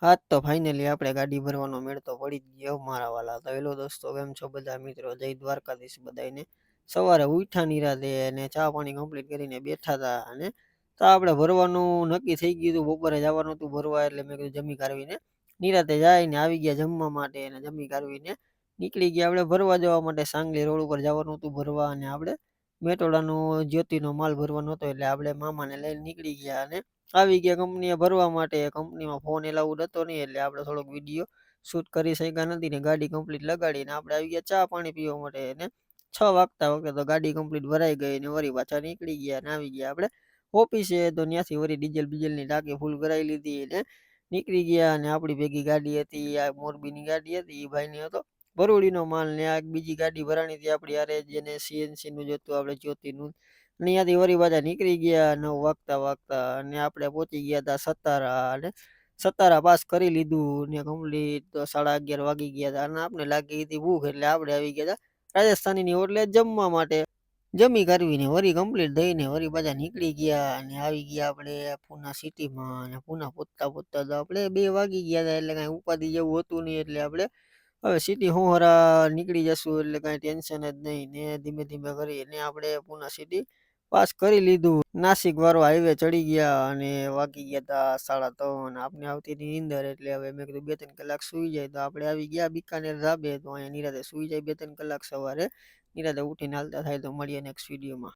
હા, તો ફાઇનલી આપણે ગાડી ભરવાનો મેળ તો પડી જ ગયો મારા વાલા. તો હેલો દોસ્તો, કેમ છો બધા મિત્રો? જય દ્વારકાધીશ બધાયને. સવારે ઉઠ્યા નિરાતે અને ચા પાણી કમ્પ્લીટ કરીને બેઠા હતા અને તો આપણે ભરવાનું નક્કી થઈ ગયું હતું. બપોરે જવાનું હતું ભરવા, એટલે મેં કીધું જમી કારવીને નિરાતે જઈને આવી ગયા જમવા માટે અને જમી કારવીને નીકળી ગયા આપણે ભરવા જવા માટે. સાંગલી રોડ ઉપર જવાનું હતું ભરવા અને આપણે મેટોડાનું જ્યોતિનો માલ ભરવાનો હતો, એટલે આપણે મામાને લઈને નીકળી ગયા અને આવી ગયા કંપનીએ ભરવા માટે. કંપનીમાં ફોન એલાઉડ હતો નહીં, એટલે આપણે થોડોક વિડીયો શૂટ કરી શક્યા નથી ને ગાડી કમ્પ્લીટ લગાડીને આપણે આવી ગયા ચા પાણી પીવા માટે. અને 6 વાગતા વખતે તો ગાડી કમ્પ્લીટ ભરાઈ ગઈ ને વળી પાછા નીકળી ગયા અને આવી ગયા આપણે ઓફિસે. તો ત્યાંથી વળી ડીઝલની ટાંકી ફૂલ કરાવી લીધી ને નીકળી ગયા. અને આપણી ભેગી ગાડી હતી, આ મોરબીની ગાડી હતી, એ ભાઈની હતો ભરૂડીનો માલ. ને આ બીજી ગાડી ભરાણી હતી આપણી યારે, જેને સીએનસી નું જોતું આપણે જ્યોતિનું. ત્યાંથી વળી પાછા નીકળી ગયા 9 વાગતા અને આપણે પહોંચી ગયા હતા સતારા. અને સતારા પાસ કરી લીધું ને કમ્પ્લીટ. તો 11:30 વાગી ગયા હતા અને આપણે લાગી હતી ભૂખ, એટલે આપણે આવી ગયા હતા રાજસ્થાનીની હોટલે જમવા માટે. જમી કરવીને વળી કમ્પ્લીટ થઈને વળી પાછા નીકળી ગયા અને આવી ગયા આપણે પૂના સિટીમાં. અને પૂના પહોંચતા પહોંચતા તો આપણે 2 વાગી ગયા હતા, એટલે કાંઈ ઉપાધિ જેવું હતું નહીં. એટલે આપણે હવે સિટી હોહરા નીકળી જશું, એટલે કાંઈ ટેન્શન જ નહીં. ને ધીમે ધીમે કરીને આપણે પૂના સિટી પાસ કરી લીધું. નાસિક વાળો હાઈવે ચડી ગયા અને વાગી ગયા હતા 3:30. આપણે આવતી હતી નીંદર, એટલે હવે મેં કીધું 2-3 કલાક સુઈ જાય. તો આપણે આવી ગયા બિકાનેર ધાબે. તો અહીંયા નિરાતે સુઈ જાય 2-3 કલાક, સવારે નિરાતે ઉઠીને હાલતા થાય. તો મળીએ નેક્સ્ટ વિડીયોમાં.